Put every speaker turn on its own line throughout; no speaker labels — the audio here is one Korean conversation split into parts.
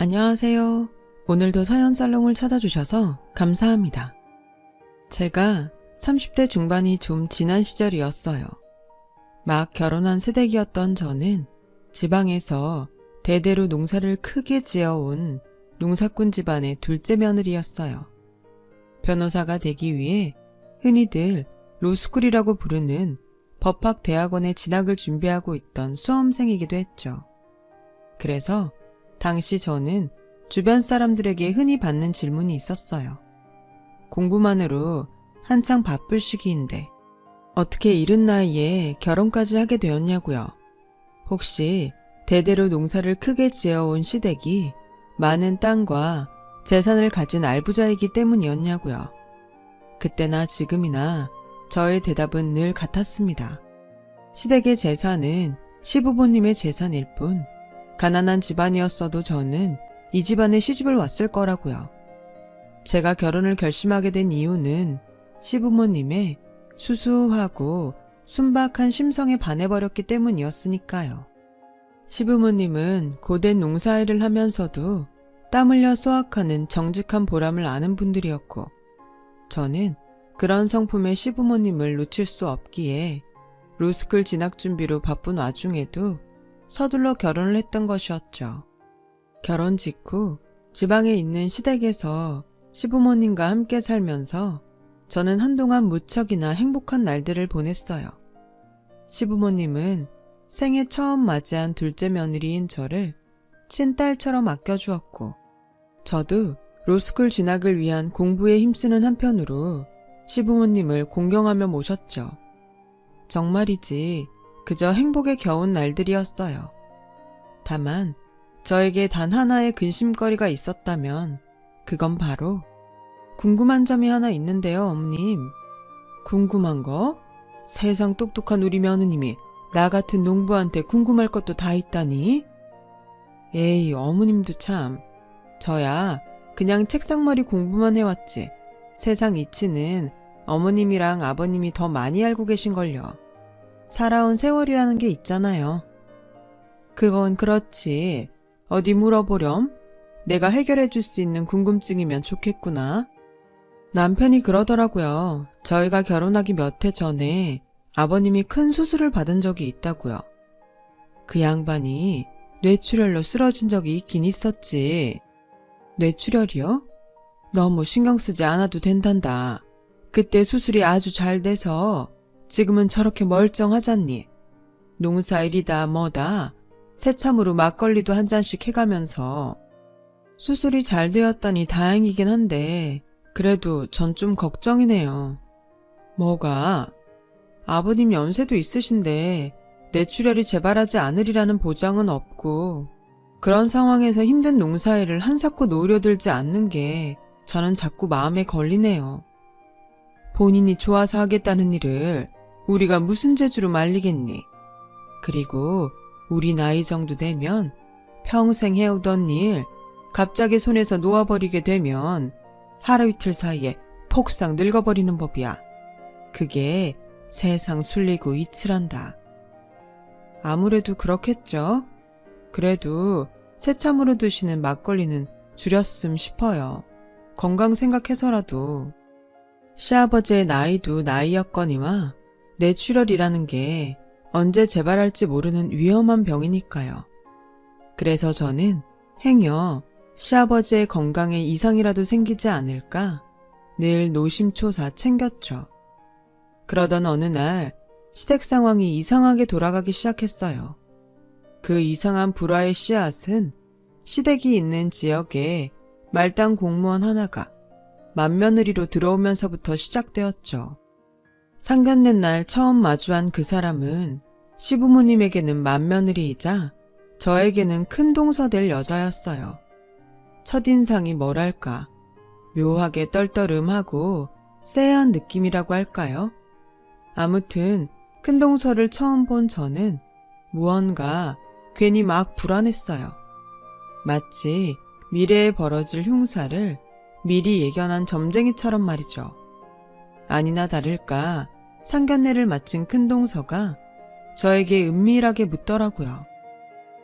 안녕하세요. 오늘도 사연살롱을 찾아주셔서 감사합니다. 제가 30대 중반이 좀 지난 시절이었어요. 막 결혼한 새댁이었던 저는 지방에서 대대로 농사를 크게 지어온 농사꾼 집안의 둘째 며느리였어요. 변호사가 되기 위해 흔히들 로스쿨이라고 부르는 법학대학원에 진학을 준비하고 있던 수험생이기도 했죠. 그래서 당시 저는 주변 사람들에게 흔히 받는 질문이 있었어요. 공부만으로 한창 바쁠 시기인데 어떻게 이른 나이에 결혼까지 하게 되었냐고요. 혹시 대대로 농사를 크게 지어온 시댁이 많은 땅과 재산을 가진 알부자이기 때문이었냐고요. 그때나 지금이나 저의 대답은 늘 같았습니다. 시댁의 재산은 시부모님의 재산일 뿐 가난한 집안이었어도 저는 이 집안에 시집을 왔을 거라고요. 제가 결혼을 결심하게 된 이유는 시부모님의 수수하고 순박한 심성에 반해버렸기 때문이었으니까요. 시부모님은 고된 농사일을 하면서도 땀 흘려 수확하는 정직한 보람을 아는 분들이었고 저는 그런 성품의 시부모님을 놓칠 수 없기에 로스쿨 진학 준비로 바쁜 와중에도 서둘러 결혼을 했던 것이었죠. 결혼 직후 지방에 있는 시댁에서 시부모님과 함께 살면서 저는 한동안 무척이나 행복한 날들을 보냈어요. 시부모님은 생애 처음 맞이한 둘째 며느리인 저를 친딸처럼 아껴주었고 저도 로스쿨 진학을 위한 공부에 힘쓰는 한편으로 시부모님을 공경하며 모셨죠. 정말이지 그저 행복에 겨운 날들이었어요. 다만 저에게 단 하나의 근심거리가 있었다면 그건 바로 궁금한 점이 하나 있는데요, 어머님. 궁금한 거? 세상 똑똑한 우리 며느님이 나 같은 농부한테 궁금할 것도 다 있다니? 에이, 어머님도 참. 저야 그냥 책상머리 공부만 해왔지. 세상 이치는 어머님이랑 아버님이 더 많이 알고 계신걸요. 살아온 세월이라는 게 있잖아요. 그건 그렇지. 어디 물어보렴? 내가 해결해 줄 수 있는 궁금증이면 좋겠구나. 남편이 그러더라고요. 저희가 결혼하기 몇 해 전에 아버님이 큰 수술을 받은 적이 있다고요. 그 양반이 뇌출혈로 쓰러진 적이 있긴 있었지. 뇌출혈이요? 너무 신경 쓰지 않아도 된단다. 그때 수술이 아주 잘 돼서 지금은 저렇게 멀쩡하잖니. 농사일이다 뭐다 새참으로 막걸리도 한 잔씩 해가면서. 수술이 잘 되었다니 다행이긴 한데 그래도 전 좀 걱정이네요. 뭐가? 아버님 연세도 있으신데 뇌출혈이 재발하지 않으리라는 보장은 없고 그런 상황에서 힘든 농사일을 한사코 노려들지 않는 게 저는 자꾸 마음에 걸리네요. 본인이 좋아서 하겠다는 일을 우리가 무슨 재주로 말리겠니? 그리고 우리 나이 정도 되면 평생 해오던 일 갑자기 손에서 놓아버리게 되면 하루 이틀 사이에 폭삭 늙어버리는 법이야. 그게 세상 술리고 이칠한다. 아무래도 그렇겠죠? 그래도 새참으로 드시는 막걸리는 줄였음 싶어요. 건강 생각해서라도. 시아버지의 나이도 나이였거니와 뇌출혈이라는 게 언제 재발할지 모르는 위험한 병이니까요. 그래서 저는 행여 시아버지의 건강에 이상이라도 생기지 않을까 늘 노심초사 챙겼죠. 그러던 어느 날 시댁 상황이 이상하게 돌아가기 시작했어요. 그 이상한 불화의 씨앗은 시댁이 있는 지역에 말단 공무원 하나가 맏며느리로 들어오면서부터 시작되었죠. 상견례 날 처음 마주한 그 사람은 시부모님에게는 맏며느리이자 저에게는 큰 동서 될 여자였어요. 첫인상이 뭐랄까 묘하게 떨떠름하고 쎄한 느낌이라고 할까요? 아무튼 큰 동서를 처음 본 저는 무언가 괜히 막 불안했어요. 마치 미래에 벌어질 흉사를 미리 예견한 점쟁이처럼 말이죠. 아니나 다를까 상견례를 마친 큰동서가 저에게 은밀하게 묻더라고요.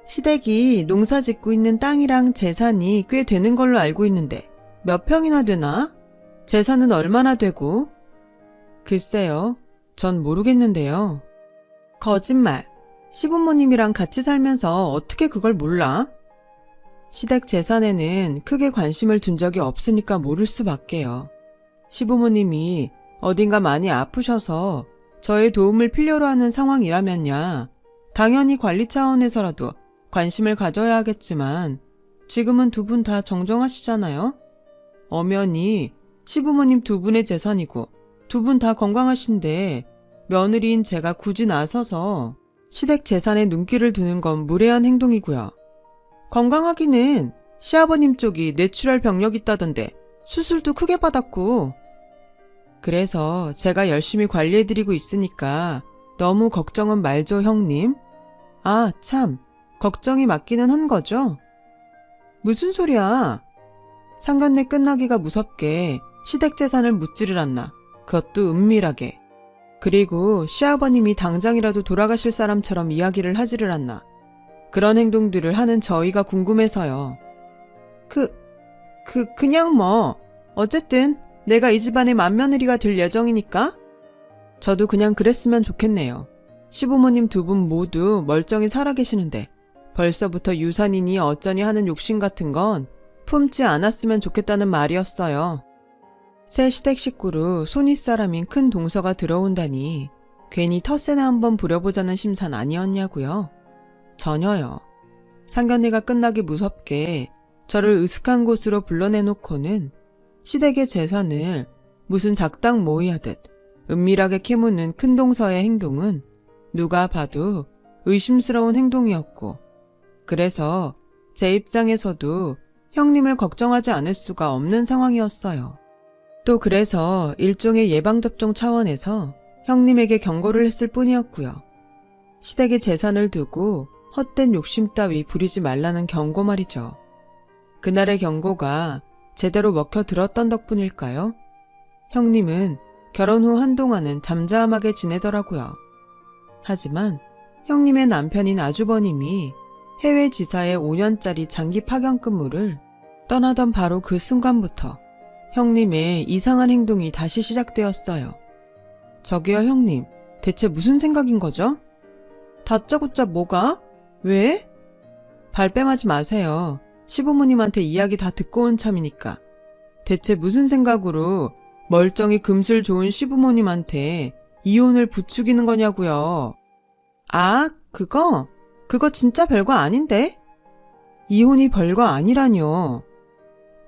시댁이 농사 짓고 있는 땅이랑 재산이 꽤 되는 걸로 알고 있는데 몇 평이나 되나? 재산은 얼마나 되고? 글쎄요. 전 모르겠는데요. 거짓말. 시부모님이랑 같이 살면서 어떻게 그걸 몰라? 시댁 재산에는 크게 관심을 둔 적이 없으니까 모를 수밖에요. 시부모님이 어딘가 많이 아프셔서 저의 도움을 필요로 하는 상황이라면야 당연히 관리 차원에서라도 관심을 가져야 하겠지만 지금은 두 분 다 정정하시잖아요? 엄연히 시부모님 두 분의 재산이고 두 분 다 건강하신데 며느리인 제가 굳이 나서서 시댁 재산에 눈길을 두는 건 무례한 행동이고요. 건강하기는 시아버님 쪽이 뇌출혈 병력 있다던데 수술도 크게 받았고 그래서 제가 열심히 관리해드리고 있으니까 너무 걱정은 말죠, 형님. 아, 참. 걱정이 맞기는 한 거죠? 무슨 소리야? 상견례 끝나기가 무섭게 시댁 재산을 묻지를 않나. 그것도 은밀하게. 그리고 시아버님이 당장이라도 돌아가실 사람처럼 이야기를 하지를 않나. 그런 행동들을 하는 저희가 궁금해서요. 그냥 뭐 어쨌든 내가 이 집안의 맏며느리가 될 예정이니까 저도 그냥 그랬으면 좋겠네요. 시부모님 두 분 모두 멀쩡히 살아계시는데 벌써부터 유산이니 어쩌니 하는 욕심 같은 건 품지 않았으면 좋겠다는 말이었어요. 새 시댁 식구로 손윗사람인 큰 동서가 들어온다니 괜히 텃세나 한번 부려보자는 심산 아니었냐고요? 전혀요. 상견례가 끝나기 무섭게 저를 으슥한 곳으로 불러내놓고는 시댁의 재산을 무슨 작당 모의하듯 은밀하게 캐묻는 큰 동서의 행동은 누가 봐도 의심스러운 행동이었고 그래서 제 입장에서도 형님을 걱정하지 않을 수가 없는 상황이었어요. 또 그래서 일종의 예방접종 차원에서 형님에게 경고를 했을 뿐이었고요. 시댁의 재산을 두고 헛된 욕심 따위 부리지 말라는 경고 말이죠. 그날의 경고가 제대로 먹혀들었던 덕분일까요? 형님은 결혼 후 한동안은 잠잠하게 지내더라고요. 하지만 형님의 남편인 아주버님이 해외 지사의 5년짜리 장기 파견 근무를 떠나던 바로 그 순간부터 형님의 이상한 행동이 다시 시작되었어요. 저기요 형님, 대체 무슨 생각인 거죠? 다짜고짜 뭐가? 왜? 발뺌하지 마세요. 시부모님한테 이야기 다 듣고 온 참이니까. 대체 무슨 생각으로 멀쩡히 금슬 좋은 시부모님한테 이혼을 부추기는 거냐고요. 아, 그거 진짜 별거 아닌데? 이혼이 별거 아니라뇨.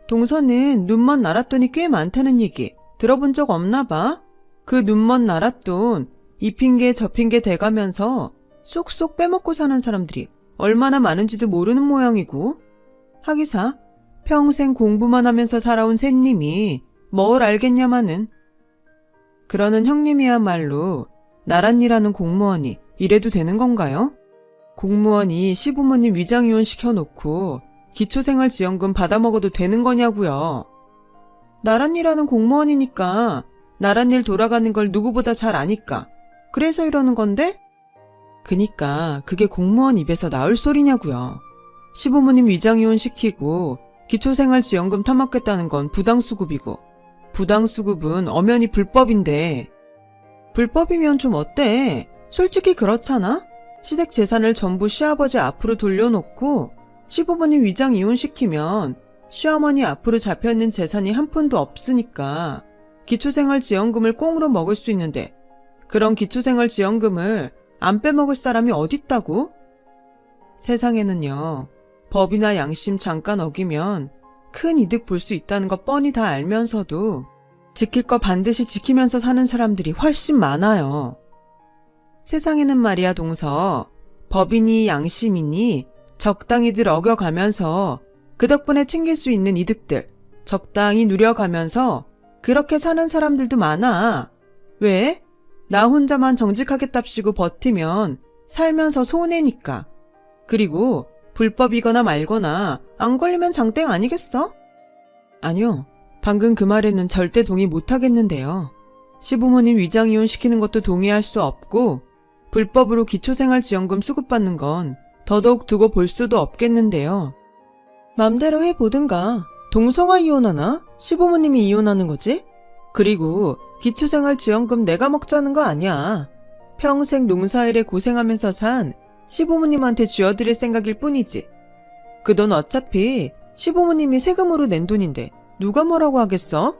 동서는 눈먼 나랏돈이 꽤 많다는 얘기 들어본 적 없나 봐? 그 눈먼 나랏돈 이 핑계 저 핑계 대가면서 쏙쏙 빼먹고 사는 사람들이 얼마나 많은지도 모르는 모양이고 하기사 평생 공부만 하면서 살아온 샌님이 뭘 알겠냐마는. 그러는 형님이야말로 나랏니라는 공무원이 이래도 되는 건가요? 공무원이 시부모님 위장이혼 시켜놓고 기초생활지원금 받아먹어도 되는 거냐고요. 나랏니라는 공무원이니까 나랏일 돌아가는 걸 누구보다 잘 아니까 그래서 이러는 건데? 그니까 그게 공무원 입에서 나올 소리냐고요. 시부모님 위장이혼 시키고 기초생활지원금 타먹겠다는 건 부당수급이고 부당수급은 엄연히 불법인데 불법이면 좀 어때? 솔직히 그렇잖아? 시댁 재산을 전부 시아버지 앞으로 돌려놓고 시부모님 위장 이혼시키면 시어머니 앞으로 잡혀있는 재산이 한 푼도 없으니까 기초생활지원금을 꽁으로 먹을 수 있는데 그런 기초생활지원금을 안 빼먹을 사람이 어딨다고? 세상에는요, 법이나 양심 잠깐 어기면 큰 이득 볼 수 있다는 거 뻔히 다 알면서도 지킬 거 반드시 지키면서 사는 사람들이 훨씬 많아요. 세상에는 말이야 동서, 법이니 양심이니 적당히들 어겨가면서 그 덕분에 챙길 수 있는 이득들 적당히 누려가면서 그렇게 사는 사람들도 많아. 왜? 나 혼자만 정직하겠답시고 버티면 살면서 손해니까. 그리고 불법이거나 말거나 안 걸리면 장땡 아니겠어? 아니요. 방금 그 말에는 절대 동의 못하겠는데요. 시부모님 위장이혼 시키는 것도 동의할 수 없고 불법으로 기초생활지원금 수급받는 건 더더욱 두고 볼 수도 없겠는데요. 맘대로 해보든가. 동성아 이혼하나? 시부모님이 이혼하는 거지? 그리고 기초생활지원금 내가 먹자는 거 아니야. 평생 농사일에 고생하면서 산 시부모님한테 쥐어드릴 생각일 뿐이지. 그 돈 어차피 시부모님이 세금으로 낸 돈인데 누가 뭐라고 하겠어?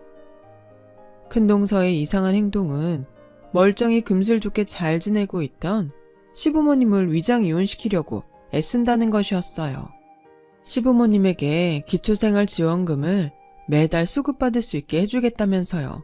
큰동서의 이상한 행동은 멀쩡히 금슬 좋게 잘 지내고 있던 시부모님을 위장 이혼시키려고 애쓴다는 것이었어요. 시부모님에게 기초생활지원금을 매달 수급받을 수 있게 해주겠다면서요.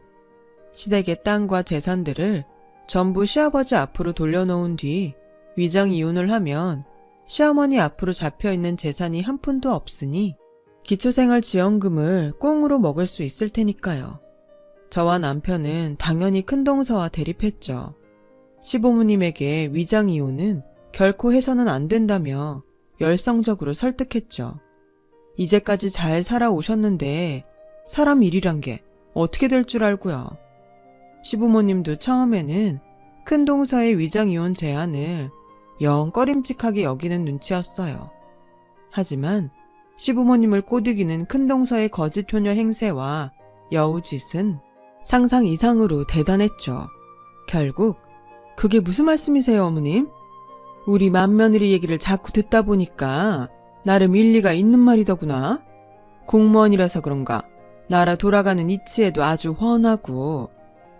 시댁의 땅과 재산들을 전부 시아버지 앞으로 돌려놓은 뒤 위장 이혼을 하면 시어머니 앞으로 잡혀있는 재산이 한 푼도 없으니 기초생활지원금을 꽁으로 먹을 수 있을 테니까요. 저와 남편은 당연히 큰동서와 대립했죠. 시부모님에게 위장 이혼은 결코 해서는 안 된다며 열성적으로 설득했죠. 이제까지 잘 살아오셨는데 사람 일이란 게 어떻게 될 줄 알고요. 시부모님도 처음에는 큰동서의 위장 이혼 제안을 영 꺼림칙하게 여기는 눈치였어요. 하지만 시부모님을 꼬드기는 큰동서의 거짓 효녀 행세와 여우짓은 상상 이상으로 대단했죠. 결국 그게 무슨 말씀이세요, 어머님? 우리 맏며느리 얘기를 자꾸 듣다 보니까 나름 일리가 있는 말이더구나. 공무원이라서 그런가 나라 돌아가는 이치에도 아주 훤하고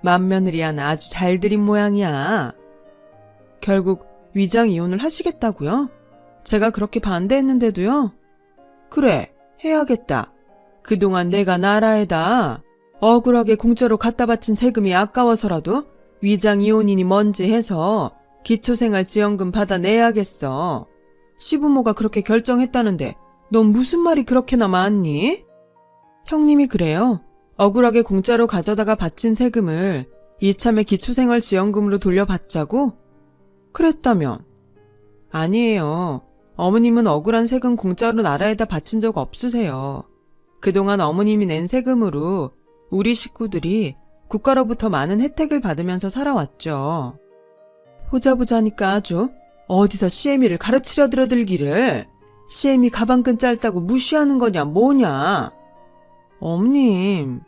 맏며느리 하나 아주 잘 들인 모양이야. 결국 위장 이혼을 하시겠다고요? 제가 그렇게 반대했는데도요? 그래, 해야겠다. 그동안 내가 나라에다 억울하게 공짜로 갖다 바친 세금이 아까워서라도 위장 이혼이니 뭔지 해서 기초생활지원금 받아내야겠어. 시부모가 그렇게 결정했다는데 넌 무슨 말이 그렇게나 많니? 형님이 그래요. 억울하게 공짜로 가져다가 바친 세금을 이참에 기초생활지원금으로 돌려받자고? 그랬다면? 아니에요. 어머님은 억울한 세금 공짜로 나라에다 바친 적 없으세요. 그동안 어머님이 낸 세금으로 우리 식구들이 국가로부터 많은 혜택을 받으면서 살아왔죠. 보자보자니까 아주 어디서 시애미를 가르치려 들어들기를. 시애미 가방끈 짧다고 무시하는 거냐 뭐냐. 어머님,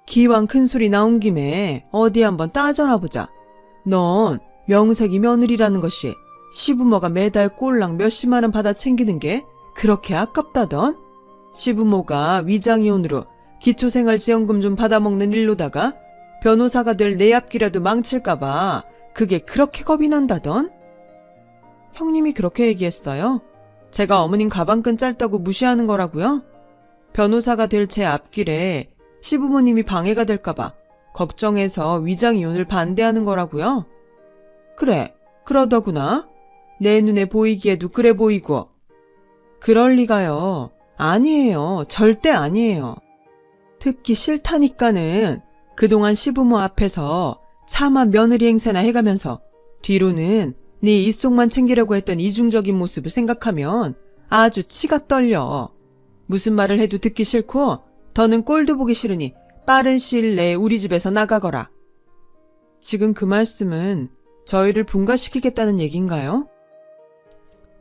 기왕 큰소리 나온 김에 어디 한번 따져나 보자. 넌 명색이 며느리라는 것이 시부모가 매달 꼴랑 몇십만 원 받아 챙기는 게 그렇게 아깝다던? 시부모가 위장이혼으로 기초생활지원금 좀 받아먹는 일로다가 변호사가 될 내 앞길이라도 망칠까봐 그게 그렇게 겁이 난다던? 형님이 그렇게 얘기했어요? 제가 어머님 가방끈 짧다고 무시하는 거라고요? 변호사가 될 제 앞길에 시부모님이 방해가 될까봐 걱정해서 위장이혼을 반대하는 거라고요? 그래, 그러더구나. 내 눈에 보이기에도 그래 보이고. 그럴 리가요. 아니에요. 절대 아니에요. 듣기 싫다니까는 그동안 시부모 앞에서 차마 며느리 행세나 해가면서 뒤로는 네 입속만 챙기려고 했던 이중적인 모습을 생각하면 아주 치가 떨려. 무슨 말을 해도 듣기 싫고 더는 꼴도 보기 싫으니 빠른 시일 내에 우리 집에서 나가거라. 지금 그 말씀은 저희를 분가시키겠다는 얘긴가요?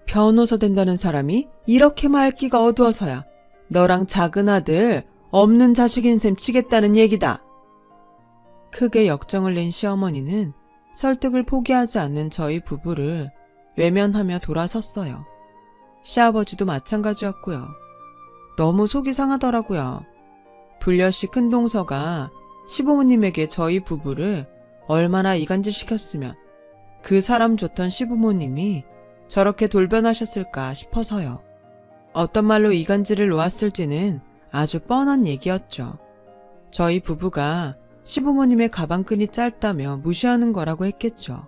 변호사 된다는 사람이 이렇게 말기가 어두워서야 너랑 작은 아들 없는 자식인 셈 치겠다는 얘기다. 크게 역정을 낸 시어머니는 설득을 포기하지 않는 저희 부부를 외면하며 돌아섰어요. 시아버지도 마찬가지였고요. 너무 속이 상하더라고요. 불려시 큰동서가 시부모님에게 저희 부부를 얼마나 이간질시켰으면 그 사람 좋던 시부모님이 저렇게 돌변하셨을까 싶어서요. 어떤 말로 이간질을 놓았을지는 아주 뻔한 얘기였죠. 저희 부부가 시부모님의 가방끈이 짧다며 무시하는 거라고 했겠죠.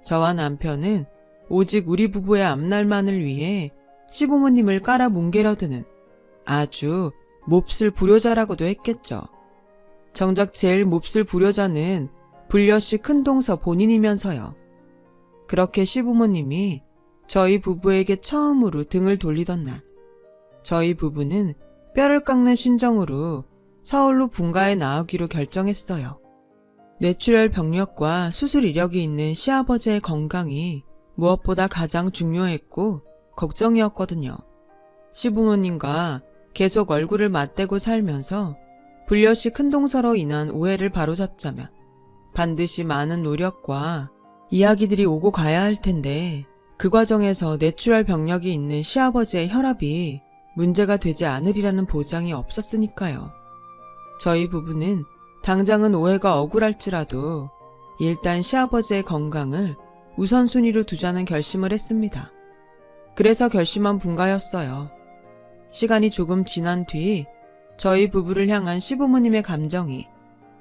저와 남편은 오직 우리 부부의 앞날만을 위해 시부모님을 깔아뭉개려 드는 아주 몹쓸 불효자라고도 했겠죠. 정작 제일 몹쓸 불효자는 불려시 큰동서 본인이면서요. 그렇게 시부모님이 저희 부부에게 처음으로 등을 돌리던 날, 저희 부부는 뼈를 깎는 심정으로 서울로 분가해 나오기로 결정했어요. 뇌출혈 병력과 수술 이력이 있는 시아버지의 건강이 무엇보다 가장 중요했고 걱정이었거든요. 시부모님과 계속 얼굴을 맞대고 살면서 불려시 큰동서로 인한 오해를 바로잡자면 반드시 많은 노력과 이야기들이 오고 가야 할 텐데 그 과정에서 내추럴 병력이 있는 시아버지의 혈압이 문제가 되지 않으리라는 보장이 없었으니까요. 저희 부부는 당장은 오해가 억울할지라도 일단 시아버지의 건강을 우선순위로 두자는 결심을 했습니다. 그래서 결심한 분가였어요. 시간이 조금 지난 뒤 저희 부부를 향한 시부모님의 감정이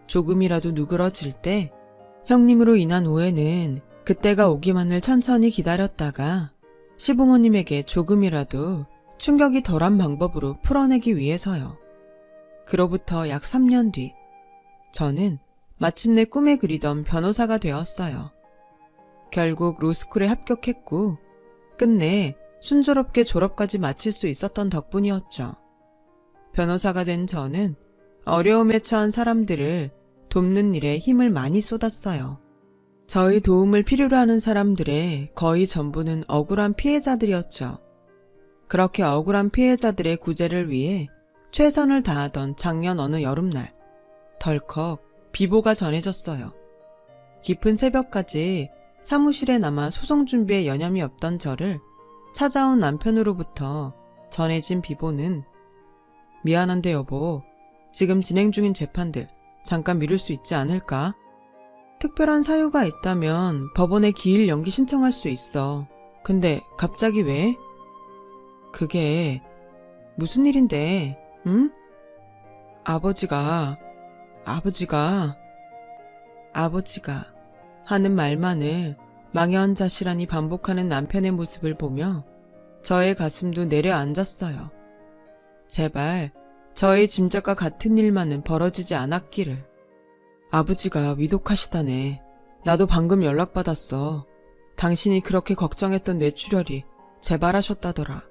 조금이라도 누그러질 때 형님으로 인한 오해는 그때가 오기만을 천천히 기다렸다가 시부모님에게 조금이라도 충격이 덜한 방법으로 풀어내기 위해서요. 그로부터 약 3년 뒤 저는 마침내 꿈에 그리던 변호사가 되었어요. 결국 로스쿨에 합격했고 끝내 순조롭게 졸업까지 마칠 수 있었던 덕분이었죠. 변호사가 된 저는 어려움에 처한 사람들을 돕는 일에 힘을 많이 쏟았어요. 저희 도움을 필요로 하는 사람들의 거의 전부는 억울한 피해자들이었죠. 그렇게 억울한 피해자들의 구제를 위해 최선을 다하던 작년 어느 여름날 덜컥 비보가 전해졌어요. 깊은 새벽까지 사무실에 남아 소송 준비에 여념이 없던 저를 찾아온 남편으로부터 전해진 비보는 미안한데 여보, 지금 진행 중인 재판들 잠깐 미룰 수 있지 않을까? 특별한 사유가 있다면 법원에 기일 연기 신청할 수 있어. 근데 갑자기 왜? 그게 무슨 일인데, 응? 아버지가 하는 말만을 망연자실하니 반복하는 남편의 모습을 보며 저의 가슴도 내려앉았어요. 제발 저의 짐작과 같은 일만은 벌어지지 않았기를. 아버지가 위독하시다네. 나도 방금 연락받았어. 당신이 그렇게 걱정했던 뇌출혈이 재발하셨다더라.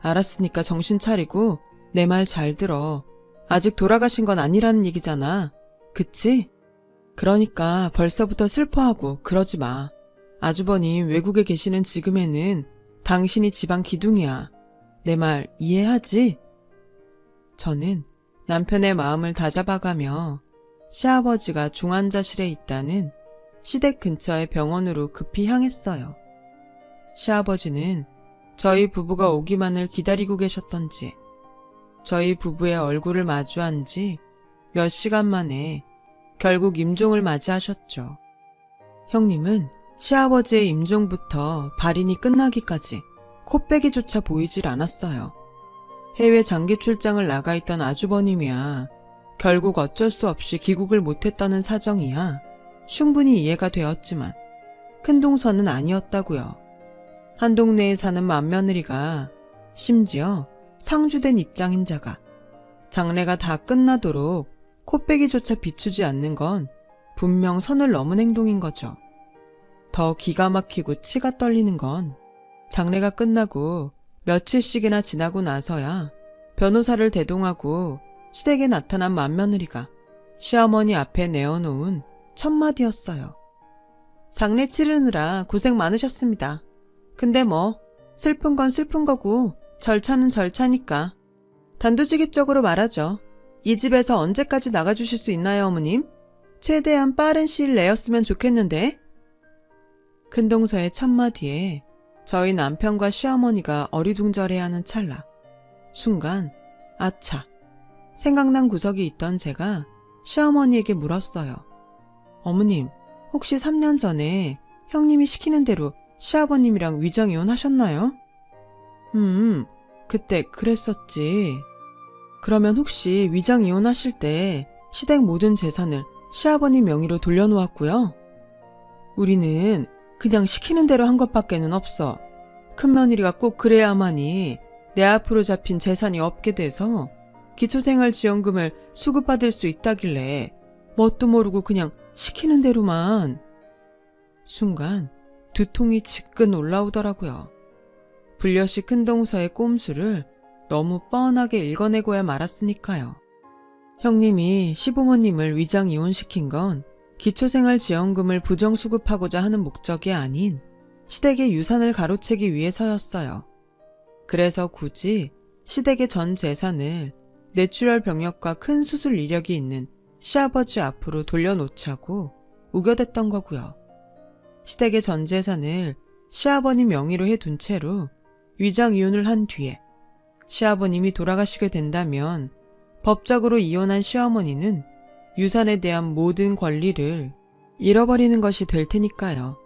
알았으니까 정신 차리고 내 말 잘 들어. 아직 돌아가신 건 아니라는 얘기잖아. 그치? 그러니까 벌써부터 슬퍼하고 그러지 마. 아주버님 외국에 계시는 지금에는 당신이 집안 기둥이야. 내 말 이해하지? 저는 남편의 마음을 다잡아가며 시아버지가 중환자실에 있다는 시댁 근처의 병원으로 급히 향했어요. 시아버지는 저희 부부가 오기만을 기다리고 계셨던지 저희 부부의 얼굴을 마주한 지 몇 시간 만에 결국 임종을 맞이하셨죠. 형님은 시아버지의 임종부터 발인이 끝나기까지 코빼기조차 보이질 않았어요. 해외 장기 출장을 나가 있던 아주버님이야 결국 어쩔 수 없이 귀국을 못했다는 사정이야 충분히 이해가 되었지만 큰동서는 아니었다고요. 한 동네에 사는 맏며느리가 심지어 상주된 입장인 자가 장례가 다 끝나도록 코빼기조차 비추지 않는 건 분명 선을 넘은 행동인 거죠. 더 기가 막히고 치가 떨리는 건 장례가 끝나고 며칠씩이나 지나고 나서야 변호사를 대동하고 시댁에 나타난 맏며느리가 시어머니 앞에 내어놓은 첫 마디였어요. 장례 치르느라 고생 많으셨습니다. 근데 뭐 슬픈 건 슬픈 거고 절차는 절차니까. 단도직입적으로 말하죠. 이 집에서 언제까지 나가주실 수 있나요, 어머님? 최대한 빠른 시일 내였으면 좋겠는데. 큰동서의 첫마디에 저희 남편과 시어머니가 어리둥절해하는 찰나 순간 아차 생각난 구석이 있던 제가 시어머니에게 물었어요. 어머님, 혹시 3년 전에 형님이 시키는 대로 시아버님이랑 위정이혼 하셨나요? 그때 그랬었지. 그러면 혹시 위정이혼 하실 때 시댁 모든 재산을 시아버님 명의로 돌려놓았고요? 우리는 그냥 시키는 대로 한 것밖에는 없어. 큰며느리가 꼭 그래야만이 내 앞으로 잡힌 재산이 없게 돼서 기초생활지원금을 수급받을 수 있다길래 뭣도 모르고 그냥 시키는 대로만. 순간 두통이 지끈 올라오더라고요. 불려시 큰동서의 꼼수를 너무 뻔하게 읽어내고야 말았으니까요. 형님이 시부모님을 위장 이혼시킨 건 기초생활지원금을 부정수급하고자 하는 목적이 아닌 시댁의 유산을 가로채기 위해서였어요. 그래서 굳이 시댁의 전 재산을 뇌출혈 병력과 큰 수술 이력이 있는 시아버지 앞으로 돌려놓자고 우겨댔던 거고요. 시댁의 전 재산을 시아버님 명의로 해둔 채로 위장 이혼을 한 뒤에 시아버님이 돌아가시게 된다면 법적으로 이혼한 시어머니는 유산에 대한 모든 권리를 잃어버리는 것이 될 테니까요.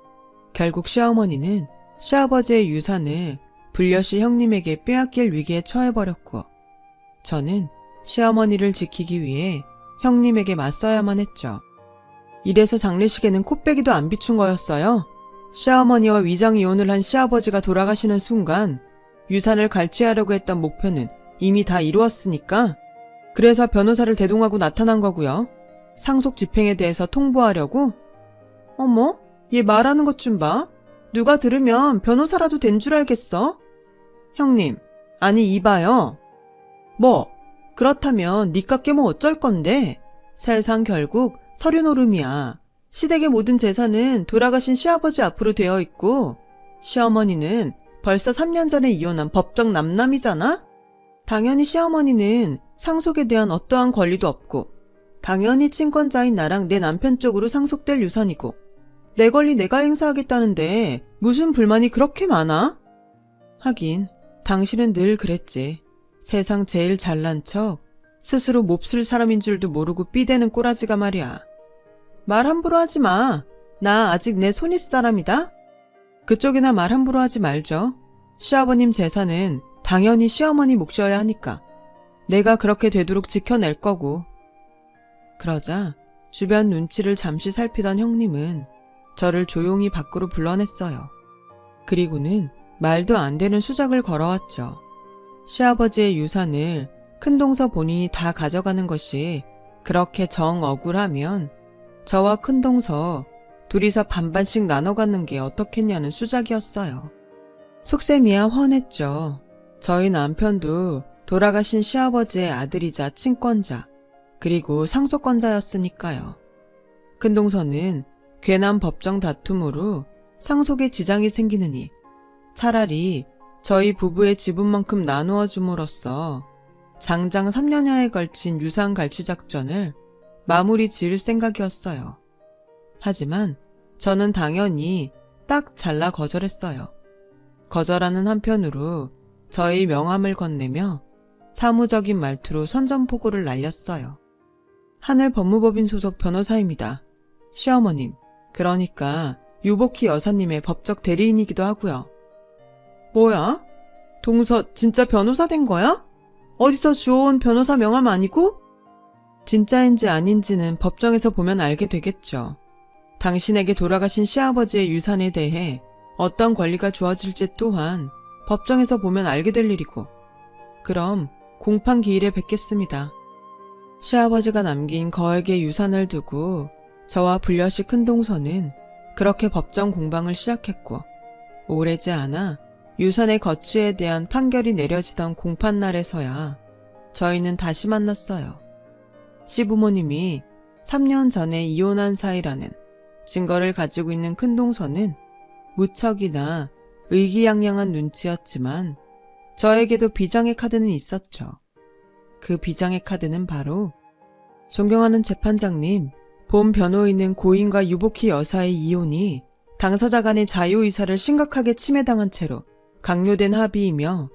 결국 시어머니는 시아버지의 유산을 불려시 형님에게 빼앗길 위기에 처해버렸고 저는 시어머니를 지키기 위해 형님에게 맞서야만 했죠. 이래서 장례식에는 코빼기도 안 비춘 거였어요. 시어머니와 위장 이혼을 한 시아버지가 돌아가시는 순간 유산을 갈취하려고 했던 목표는 이미 다 이루었으니까 그래서 변호사를 대동하고 나타난 거고요. 상속 집행에 대해서 통보하려고? 어머, 얘 말하는 것 좀 봐. 누가 들으면 변호사라도 된 줄 알겠어? 형님, 아니 이봐요. 뭐, 그렇다면 니깎게 뭐 어쩔 건데? 세상 결국 서류 노름이야. 시댁의 모든 재산은 돌아가신 시아버지 앞으로 되어 있고 시어머니는 벌써 3년 전에 이혼한 법적 남남이잖아? 당연히 시어머니는 상속에 대한 어떠한 권리도 없고 당연히 친권자인 나랑 내 남편 쪽으로 상속될 유산이고 내 권리 내가 행사하겠다는데 무슨 불만이 그렇게 많아? 하긴 당신은 늘 그랬지. 세상 제일 잘난 척 스스로 몹쓸 사람인 줄도 모르고 삐대는 꼬라지가 말이야. 말 함부로 하지 마. 나 아직 내 손윗 사람이다. 그쪽이나 말 함부로 하지 말죠. 시아버님 재산은 당연히 시어머니 몫이어야 하니까 내가 그렇게 되도록 지켜낼 거고. 그러자 주변 눈치를 잠시 살피던 형님은 저를 조용히 밖으로 불러냈어요. 그리고는 말도 안 되는 수작을 걸어왔죠. 시아버지의 유산을 큰동서 본인이 다 가져가는 것이 그렇게 정 억울하면 저와 큰동서 둘이서 반반씩 나눠 갖는 게 어떻겠냐는 수작이었어요. 속셈이야 훤했죠. 저희 남편도 돌아가신 시아버지의 아들이자 친권자 그리고 상속권자였으니까요. 큰동서는 괜한 법정 다툼으로 상속에 지장이 생기느니 차라리 저희 부부의 지분만큼 나누어 줌으로써 장장 3년여에 걸친 유산 갈취 작전을 마무리 지을 생각이었어요. 하지만 저는 당연히 딱 잘라 거절했어요. 거절하는 한편으로 저의 명함을 건네며 사무적인 말투로 선전포고를 날렸어요. 하늘 법무법인 소속 변호사입니다. 시어머님, 그러니까 유복희 여사님의 법적 대리인이기도 하고요. 뭐야? 동서 진짜 변호사 된 거야? 어디서 주워온 변호사 명함 아니고? 진짜인지 아닌지는 법정에서 보면 알게 되겠죠. 당신에게 돌아가신 시아버지의 유산에 대해 어떤 권리가 주어질지 또한 법정에서 보면 알게 될 일이고 그럼 공판 기일에 뵙겠습니다. 시아버지가 남긴 거액의 유산을 두고 저와 불려시 큰동서는 그렇게 법정 공방을 시작했고 오래지 않아 유산의 거취에 대한 판결이 내려지던 공판날에서야 저희는 다시 만났어요. 시부모님이 3년 전에 이혼한 사이라는 증거를 가지고 있는 큰동서는 무척이나 의기양양한 눈치였지만 저에게도 비장의 카드는 있었죠. 그 비장의 카드는 바로 존경하는 재판장님, 본 변호인은 고인과 유복희 여사의 이혼이 당사자 간의 자유의사를 심각하게 침해당한 채로 강요된 합의이며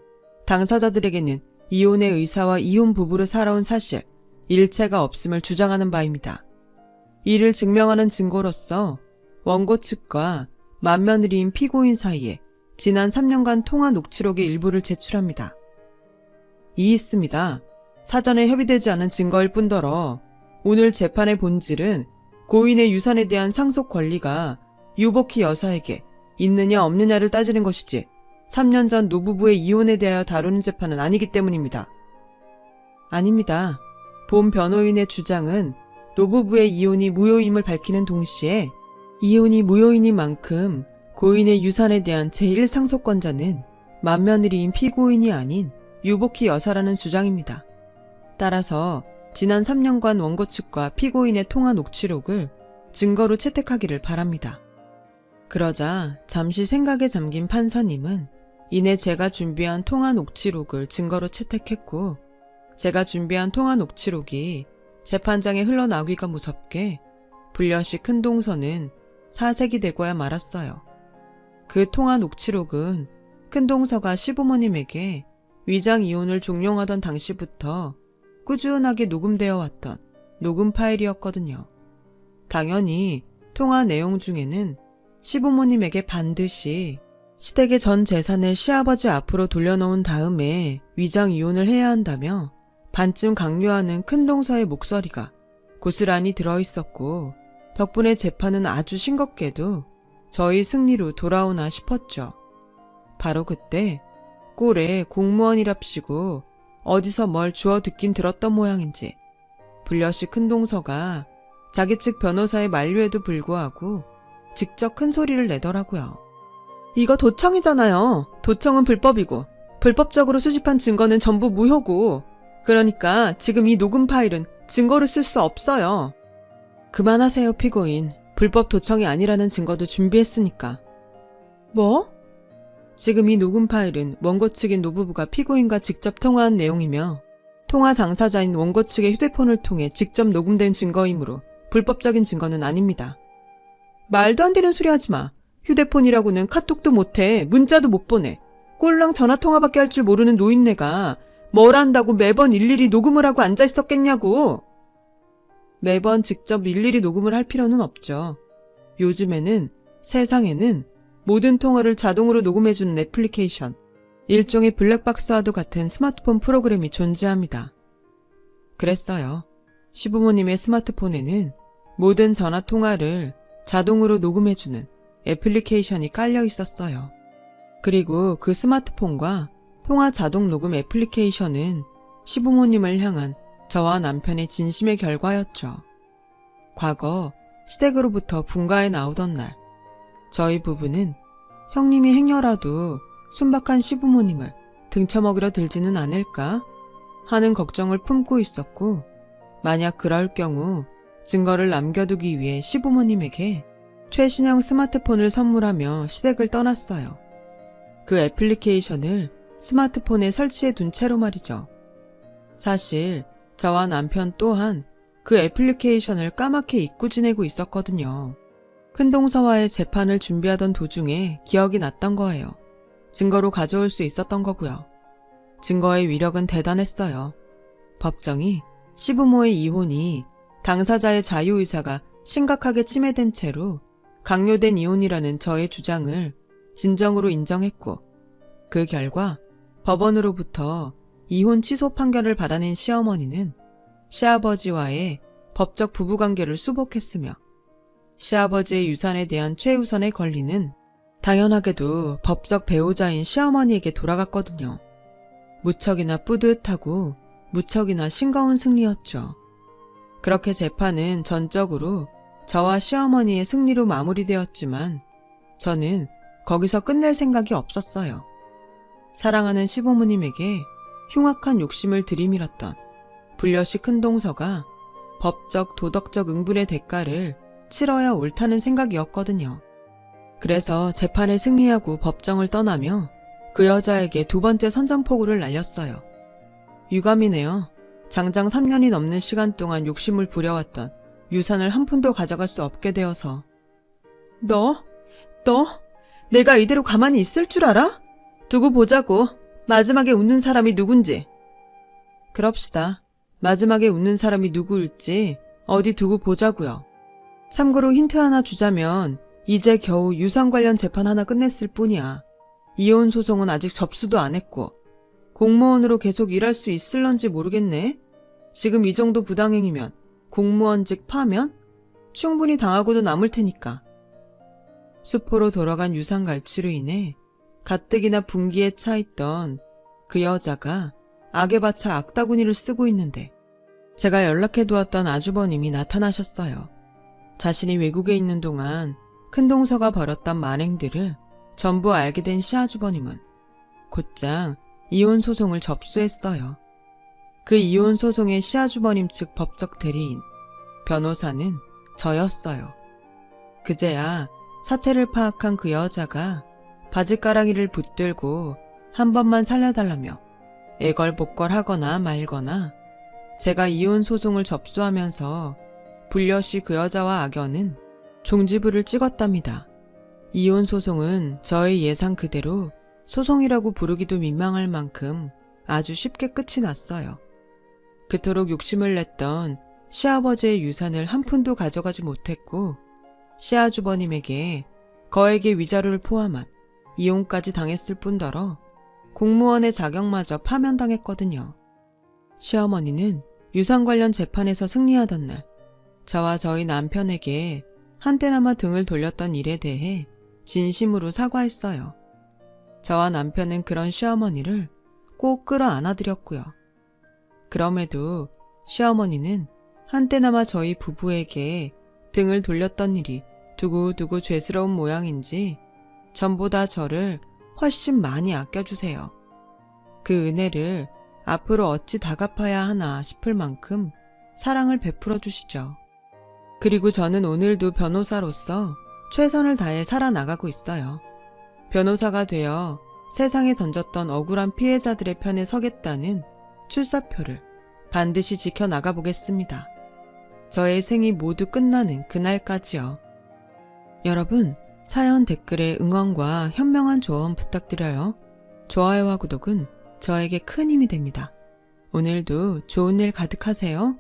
당사자들에게는 이혼의 의사와 이혼 부부로 살아온 사실, 일체가 없음을 주장하는 바입니다. 이를 증명하는 증거로서 원고 측과 맏며느리인 피고인 사이에 지난 3년간 통화 녹취록의 일부를 제출합니다. 이 있습니다. 사전에 협의되지 않은 증거일 뿐더러 오늘 재판의 본질은 고인의 유산에 대한 상속 권리가 유복희 여사에게 있느냐 없느냐를 따지는 것이지 3년 전 노부부의 이혼에 대하여 다루는 재판은 아니기 때문입니다. 아닙니다. 본 변호인의 주장은 노부부의 이혼이 무효임을 밝히는 동시에 이혼이 무효이니만큼 고인의 유산에 대한 제1상속권자는 맏며느리인 피고인이 아닌 유복희 여사라는 주장입니다. 따라서 지난 3년간 원고 측과 피고인의 통화 녹취록을 증거로 채택하기를 바랍니다. 그러자 잠시 생각에 잠긴 판사님은 이내 제가 준비한 통화 녹취록을 증거로 채택했고, 제가 준비한 통화 녹취록이 재판장에 흘러나오기가 무섭게 불려시 큰 동서는 사색이 되고야 말았어요. 그 통화 녹취록은 큰 동서가 시부모님에게 위장 이혼을 종용하던 당시부터 꾸준하게 녹음되어 왔던 녹음 파일이었거든요. 당연히 통화 내용 중에는 시부모님에게 반드시 시댁의 전 재산을 시아버지 앞으로 돌려놓은 다음에 위장 이혼을 해야 한다며 반쯤 강요하는 큰 동서의 목소리가 고스란히 들어있었고, 덕분에 재판은 아주 싱겁게도 저희 승리로 돌아오나 싶었죠. 바로 그때 꼴에 공무원이랍시고 어디서 뭘 주워 듣긴 들었던 모양인지 불려시 큰 동서가 자기 측 변호사의 만류에도 불구하고 직접 큰 소리를 내더라고요. 이거 도청이잖아요. 도청은 불법이고 불법적으로 수집한 증거는 전부 무효고, 그러니까 지금 이 녹음 파일은 증거로 쓸 수 없어요. 그만하세요, 피고인. 불법 도청이 아니라는 증거도 준비했으니까. 뭐? 지금 이 녹음 파일은 원고 측인 노부부가 피고인과 직접 통화한 내용이며 통화 당사자인 원고 측의 휴대폰을 통해 직접 녹음된 증거이므로 불법적인 증거는 아닙니다. 말도 안 되는 소리 하지 마. 휴대폰이라고는 카톡도 못해, 문자도 못 보내. 꼴랑 전화통화밖에 할 줄 모르는 노인네가 뭘 안다고 매번 일일이 녹음을 하고 앉아있었겠냐고. 매번 직접 일일이 녹음을 할 필요는 없죠. 요즘에는 세상에는 모든 통화를 자동으로 녹음해주는 애플리케이션, 일종의 블랙박스와도 같은 스마트폰 프로그램이 존재합니다. 그랬어요. 시부모님의 스마트폰에는 모든 전화 통화를 자동으로 녹음해주는 애플리케이션이 깔려 있었어요. 그리고 그 스마트폰과 통화 자동 녹음 애플리케이션은 시부모님을 향한 저와 남편의 진심의 결과였죠. 과거 시댁으로부터 분가에 나오던 날, 저희 부부는 형님이 행여라도 순박한 시부모님을 등쳐먹으려 들지는 않을까 하는 걱정을 품고 있었고, 만약 그럴 경우 증거를 남겨두기 위해 시부모님에게 최신형 스마트폰을 선물하며 시댁을 떠났어요. 그 애플리케이션을 스마트폰에 설치해 둔 채로 말이죠. 사실 저와 남편 또한 그 애플리케이션을 까맣게 잊고 지내고 있었거든요. 큰동서와의 재판을 준비하던 도중에 기억이 났던 거예요. 증거로 가져올 수 있었던 거고요. 증거의 위력은 대단했어요. 법정이 시부모의 이혼이 당사자의 자유의사가 심각하게 침해된 채로 강요된 이혼이라는 저의 주장을 진정으로 인정했고, 그 결과 법원으로부터 이혼 취소 판결을 받아낸 시어머니는 시아버지와의 법적 부부관계를 수복했으며, 시아버지의 유산에 대한 최우선의 권리는 당연하게도 법적 배우자인 시어머니에게 돌아갔거든요. 무척이나 뿌듯하고 무척이나 싱거운 승리였죠. 그렇게 재판은 전적으로 저와 시어머니의 승리로 마무리되었지만 저는 거기서 끝낼 생각이 없었어요. 사랑하는 시부모님에게 흉악한 욕심을 들이밀었던 불려시 큰 동서가 법적 도덕적 응분의 대가를 치러야 옳다는 생각이었거든요. 그래서 재판에 승리하고 법정을 떠나며 그 여자에게 두 번째 선전포고를 날렸어요. 유감이네요. 장장 3년이 넘는 시간 동안 욕심을 부려왔던 유산을 한 푼도 가져갈 수 없게 되어서. 너 내가 이대로 가만히 있을 줄 알아? 두고 보자고. 마지막에 웃는 사람이 누군지. 그럽시다. 마지막에 웃는 사람이 누구일지 어디 두고 보자고요. 참고로 힌트 하나 주자면 이제 겨우 유산 관련 재판 하나 끝냈을 뿐이야. 이혼 소송은 아직 접수도 안 했고 공무원으로 계속 일할 수 있을런지 모르겠네. 지금 이 정도 부당행위면 공무원직 파면 충분히 당하고도 남을 테니까. 수포로 돌아간 유산 갈취로 인해 가뜩이나 분기에 차있던 그 여자가 악에 바쳐 악다구니를 쓰고 있는데 제가 연락해두었던 아주버님이 나타나셨어요. 자신이 외국에 있는 동안 큰동서가 벌였던 만행들을 전부 알게 된 시아주버님은 곧장 이혼 소송을 접수했어요. 그 이혼 소송의 시아주버님 측 법적 대리인, 변호사는 저였어요. 그제야 사태를 파악한 그 여자가 바지가랑이를 붙들고 한 번만 살려달라며 애걸복걸하거나 말거나 제가 이혼 소송을 접수하면서 불려시 그 여자와 악연은 종지부를 찍었답니다. 이혼 소송은 저의 예상 그대로 소송이라고 부르기도 민망할 만큼 아주 쉽게 끝이 났어요. 그토록 욕심을 냈던 시아버지의 유산을 한 푼도 가져가지 못했고 시아주버님에게 거액의 위자료를 포함한 이혼까지 당했을 뿐더러 공무원의 자격마저 파면당했거든요. 시어머니는 유산 관련 재판에서 승리하던 날 저와 저희 남편에게 한때나마 등을 돌렸던 일에 대해 진심으로 사과했어요. 저와 남편은 그런 시어머니를 꼭 끌어안아드렸고요. 그럼에도 시어머니는 한때나마 저희 부부에게 등을 돌렸던 일이 두고두고 죄스러운 모양인지 전보다 저를 훨씬 많이 아껴주세요. 그 은혜를 앞으로 어찌 다 갚아야 하나 싶을 만큼 사랑을 베풀어 주시죠. 그리고 저는 오늘도 변호사로서 최선을 다해 살아나가고 있어요. 변호사가 되어 세상에 던졌던 억울한 피해자들의 편에 서겠다는 출사표를 반드시 지켜나가 보겠습니다. 저의 생이 모두 끝나는 그날까지요. 여러분, 사연 댓글에 응원과 현명한 조언 부탁드려요. 좋아요와 구독은 저에게 큰 힘이 됩니다. 오늘도 좋은 일 가득하세요.